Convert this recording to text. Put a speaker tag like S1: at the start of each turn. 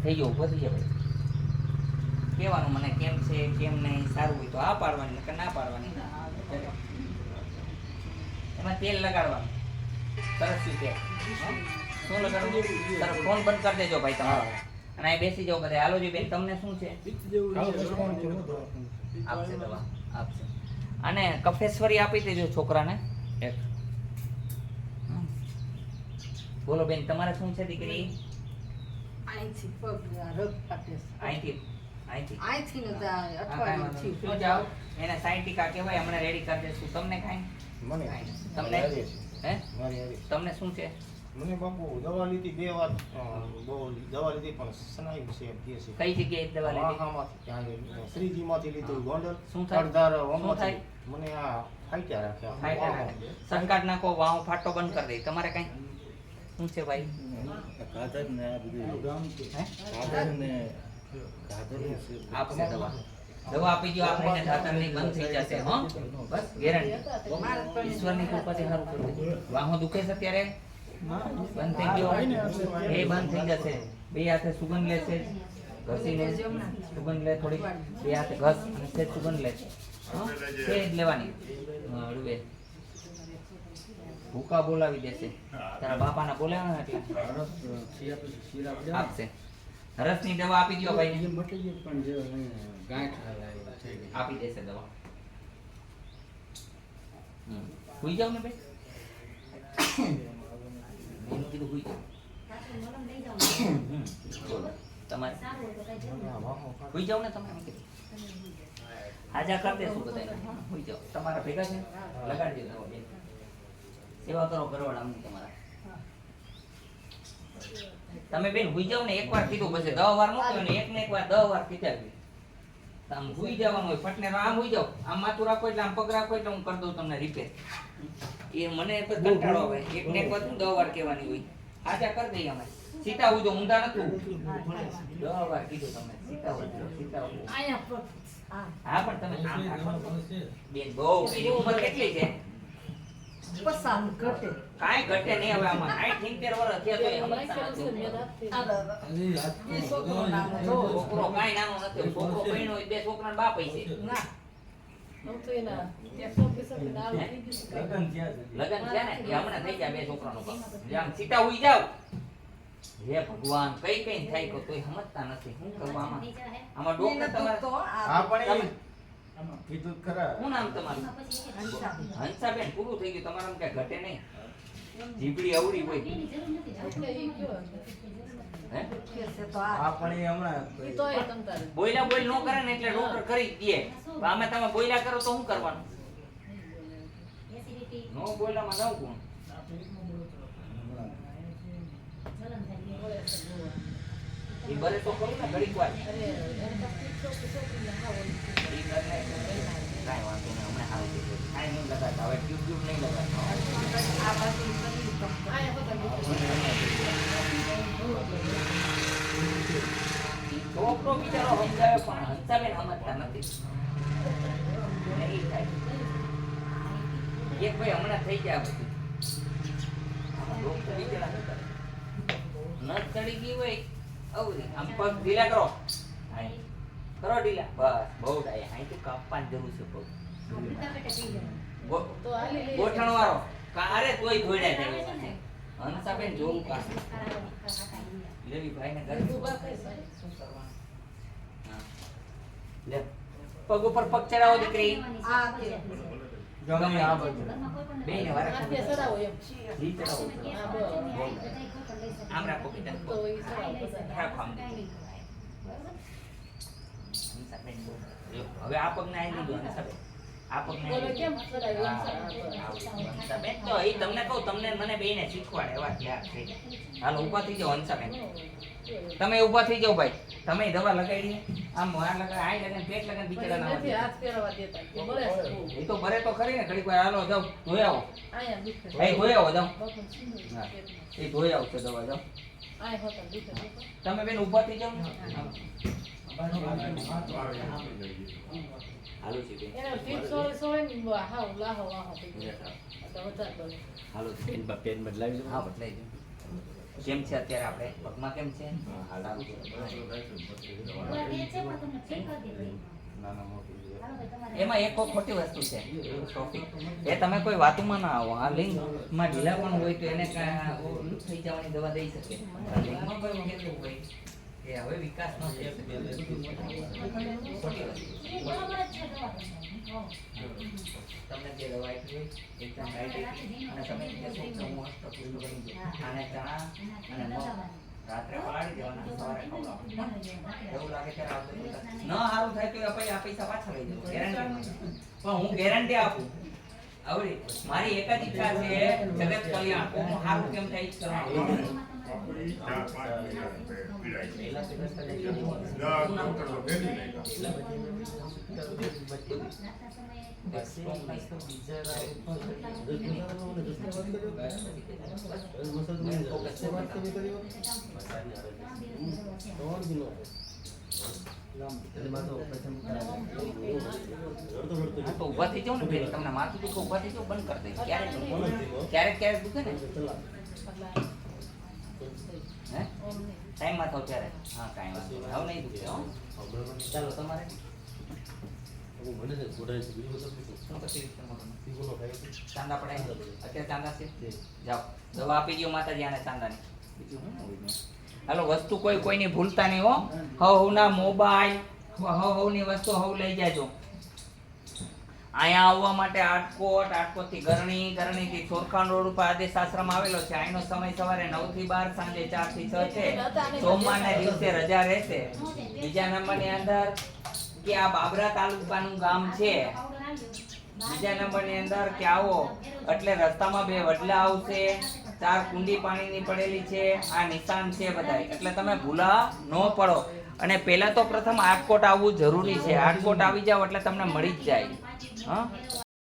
S1: થઈ ગયો ઉભો થઈ જાય ભાઈ. કહેવાનું મને કેમ છે કેમ નહીં, સારું હોય તો આ પાડવાની નકર ના પાડવાની. એમાં તેલ લગાડવાનું સરસ રીતે. શું લગાડવું? સરસ. ફોન બંધ કરી દેજો ભાઈ તમારો અને અહીં બેસી જાઓ બધા. હાલો જી બેન, તમને શું છે? આપશે દવા આપશે. અને કફેશ્વરી આપી દેજો છોકરાને એક. બોલો બેન, તમારે શું છે દીકરી?
S2: અહીંથી પગ રગ ફાટે છે.
S1: અહીંથી
S2: અહીંથી ને જાય અઠવાડિયું
S1: શું જાઓ એને સાયન્ટિકા કહેવાય. હમણાં રેડી કરી દેશું. તમને કાંઈ?
S3: મને
S1: તમને હે
S3: મારી આવી
S1: તમને શું છે?
S3: મને બાપુ દવા લીધી 2 વાર બહુ દવા લીધી પણ સનાઈ છે એમ કહે છે.
S1: કઈ જગ્યાએ દવા લીધી?
S3: વાહામાંથી ત્યાં શ્રીજીમાંથી લીધું ગોંડલ.
S1: શું થાય?
S3: અડધાર
S1: શું
S3: ઓમમાંથી
S1: થાય?
S3: મને આ ફાટ્યા રાખ્યા.
S1: ફાટ્યા રાખે. સંકાટ નાખો, વાહો ફાટો બંધ કરી દે. તમારે કઈ શું છે ભાઈ?
S4: ગાધર ને આ બધું
S1: હે?
S4: ગાધર ને ગાધર
S1: આપશે દવા. દવા આપી દો આપણે, ધાતરની બંધ થઈ જશે. હો બસ ગેરંટી. ઈશ્વરની કૃપાથી સારું કરી દે. વાહો દુખે છે ત્યારે બંધ થઈ ગયો. એ બંધ થઈ જશે. બે હાથે સુગંધ લેશે, ઘસીને સુગંધ લે થોડી. બે હાથે ઘસ અને સેજ સુગંધ લે. તે જ લેવાની. હળવે ભૂકા બોલાવી દેશે. તારા બાપાના બોલાવ્યા એટલે આપશે. રસની દવા આપી દો ભાઈ. આપી દેશે દવા. હુઈ જાવ ને ભાઈ. એનું કીધું હુઈ જાવ. બોલો તમારે હુઈ જાવ ને તમે. એમ કીધું હાજા કરી દેશું બધા. હુઈ જાવ. તમારા ભેગા છે લગાડી દો દવા બેન. સેવા કરો ઘરવાળા અમને તમારા. તમે બેન હુઈ જાવ ને. એકવાર કીધું પછી 10 વાર નો કહ્યું ને. એક ને એક વાર 10 વાર કીધા. આમ હુઈ જવાનું હોય ફટને. આમ હુઈ જાવ. આમ માથું રાખો એટલે આમ પગ રાખો એટલે હું કરી દઉં તમને રિપેર. એ મને તો કંટાળો આવે. એક ને એક વાર 10 વાર કહેવાની હોય. હાજા કરી દઈએ અમે. સીતા હુઈ જાવ. ઊંધા નતું. 10 વાર કીધું તમે. સીતા હુઈ જાવ. સીતા હુઈ જાવ. હા પણ તમે આમ રાખો બેન. બહુ એની ઉંમર કેટલી છે?
S2: પસાર ઘટે.
S1: કાંઈ ઘટે નહીં હવે આમાં. 78 વર્ષ થયા તો
S2: છોકરો નાનો જો.
S1: છોકરો કાંઈ નાનો નથી. છોકરો પૈણો હોય. 2 છોકરાને બાપ હોય છે.
S2: ના
S1: લગન થયા ને એ હમણાં થઈ ગયા 2 છોકરાનો બાપ. આમ સીતા હુઈ જાવ. હે ભગવાન, કઈ કઈ થાય તો તોય સમજતા નથી. શું કરવા આમાં? આમાં ડોક્ટર તમારે
S3: આ પણ
S1: તમે
S3: કીધું ખરા.
S1: શું નામ તમારું? હંસાબેન. પૂરું થઈ ગયું. તમારામાં ક્યાં ઘટે નહીં. જીભડી અવળી હોય. હે
S3: આ પણ એ હમણાં
S1: બોયલા બોલ નો કરે ને એટલે ડોક્ટર કરી જ દે. આમે તમે બોયલા કરો તો શું કરવાનું? નો બોયલામાં નવ ગુણ. એ બરે તો કરું ને ઘડીક વાર. કાંઈ વાંધો નહીં. હમણાં સારું થઈ જશે. કાંઈ નહીં લગાડતા. હવે ટ્યુબ નહીં લગાડતા. છોકરો બિચારો સમજાવે પણ હંસાબેન સમજતા નથી. નહીં થાય. એક ભાઈ હમણાં થઈ ગયા બધું. ડોક્ટર બિચારા શું કરે? નસ ચડી ગઈ હોય અવરી. આમ પગ ઢીલા કરો. હાય કરો ઢીલા. બસ બહુ ડાયા. અહીં તો કાપવાની જરૂર છે પગ. ગોઠણ વાળો કારે તોય ધોડ્યા જાય. હંસાબેન જોવું કા લેવી ભાઈ ને ઘરે શું કરવાનું? હા લે પગ ઉપર પગ ચડાવો દીકરી.
S3: ગમે આ બધું
S1: બેને વારા જી ચડાવો. આમ રાખો બેટા. રાખો આમ. હંસાબેન હવે આ પગને આવી લીધું. હંસાબેન આ પગને હંસાબેન તો એ તમને કહું. તમને મને બેને શીખવાડે એવા ત્યાર છે. હાલો ઊભા થઈ જાઓ હંસાબેન. તમે ઊભા થઈ જાઓ ભાઈ. તમે દવા લગાડી આમ આ લગાડ આઈ લગન પેટ લગન બિચારા એ તો ભરે તો ખરી ને. ઘડીક વાર હાલો જાવ ધોઈ આવો. એ ધોઈ આવો જાવ. એ ધોઈ આવશે દવા જાવ. તમે બેન ઊભા થઈ જાવ ને. હાલો છે બેન. હાલો
S4: પેન બદલાવી દો.
S1: હા બદલાઈ દો. કેમ છે અત્યારે આપણે પગમાં કેમ છે સારું છે.
S3: નાના મોટી
S1: એમાં એક ખોટી વસ્તુ છે ટોપિક એ તમે કોઈ વાતમાં ના આવો. આ લિંકમાં ઢીલાપણું હોય તો એને ઓલું થઈ જવાની દવા દઈ શકે. લિંકમાં કોઈ કેટલું હોય કે હવે વિકાસ નો છે ખોટી વસ્તુ. તમને જે દવા આપી હોય એકદમ રાઈટ અને તમે કહેશો કે હું હસ્તપૂર્ણ બની ગયો. આને ચણા અને મગ રાત્રે પલાળી દેવાના સવારે ખવડાવવાના. એવું લાગે ત્યારે આવતો ન સારું થાય તો પછી આ પૈસા પાછા લઈ જજો ગેરંટી. પણ હું ગેરંટી આપું આવડી મારી એક જ ઈચ્છા છે જગત કલ્યાણ કોનું સારું કેમ થાય ઈ જ કરવાનું. હા તો ઊભા થઈ જાઓ ને બેન, તમને માથું દુખે ઊભા થઈ જાઓ, બંધ કરી દઈશ. ક્યારેક દુખે ને હે ટાઈમમાં થાવ ત્યારે. હા કાંઈ વાંધો નહીં, હવે નહીં દુખે હો. ચાલો તમારે શું પછી ચાંદા પડાય અત્યારે ચાંદા છે જાઓ દવા આપી દો માતાજી આને ચાંદાની. બીજું શું હોય નહીં. હાલો વસ્તુ કોઈની ભૂલતા નહીં હો. હવના મોબાઈલ હવની વસ્તુ હવ લઈ જાજો. અહીંયા આવવા માટે આટકોટ થી ગરણીથી ચોરખાન રોડ ઉપર આદેશ આશ્રમ આવેલો છે. અહીંનો સમય સવારે 9 થી 12, સાંજે 4 થી 6 છે. સોમવારના દિવસે રજા રહેશે. બીજા નંબરની અંદર કે આ બાબરા તાલુકાનું ગામ છે. બીજા નંબરની અંદર કે આવો એટલે રસ્તામાં 2 વડલા આવશે, 4 કુંડી પાણીની પડેલી છે. આ નિશાન છે બધાય, એટલે તમે ભૂલા ન પડો. અને પહેલા તો પ્રથમ આટકોટ આવવું જરૂરી છે. આટકોટ આવી જાવ એટલે તમને મળી જ જાય. હા